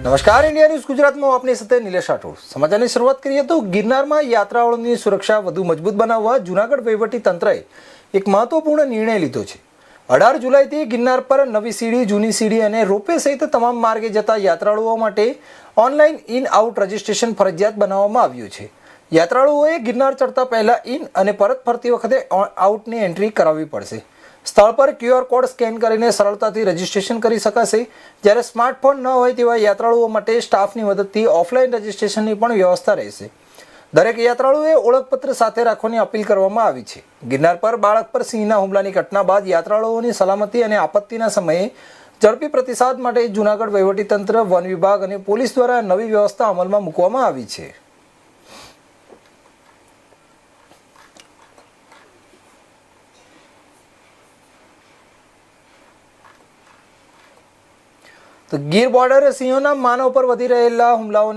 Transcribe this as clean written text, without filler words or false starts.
નમસ્કાર, India news ગુજરાતમાં આપની સાથે નિલેશ રાઠોડ। સમાચારની શરૂઆત કરીએ તો ગિરનારમાં યાત્રાળુઓની સુરક્ષા વધુ મજબૂત બનાવવા જૂનાગઢ વહીવટી તંત્રએ એક મહત્વપૂર્ણ નિર્ણય લીધો છે। 18 જુલાઈથી ગિરનાર પર નવી સીડી, જૂની સીડી અને રોપવે સહિત તમામ માર્ગે જતા યાત્રાળુઓ માટે ઓનલાઈન ઇન આઉટ રજીસ્ટ્રેશન ફરજિયાત બનાવવામાં આવ્યું છે। યાત્રાળુઓએ ગિરનાર ચડતા પહેલા ઇન અને પરત ફરતી વખતે આઉટની એન્ટ્રી કરાવવી પડશે। સ્થળ પર QR કોડ સ્કેન કરીને સરળતાથી રજીસ્ટ્રેશન કરી શકાશે। જ્યારે સ્માર્ટફોન ન હોય તેવા યાત્રાળુઓ માટે સ્ટાફની મદદથી ઓફલાઈન રજીસ્ટ્રેશનની પણ વ્યવસ્થા રહેશે। દરેક યાત્રાળુએ ઓળખપત્ર સાથે રાખવાની અપીલ કરવામાં આવી છે। ગિરનાર પર બાળક પર સિંહના હુમલાની ઘટના બાદ યાત્રાળુઓની સલામતી અને આપત્તિના સમયે ઝડપી પ્રતિસાદ માટે જૂનાગઢ વહીવટીતંત્ર, વન વિભાગ અને પોલીસ દ્વારા નવી વ્યવસ્થા અમલમાં મૂકવામાં આવી છે। તો ગીર બોર્ડર સિંહોના માનવ પર વધી રહેલા હુમલાઓને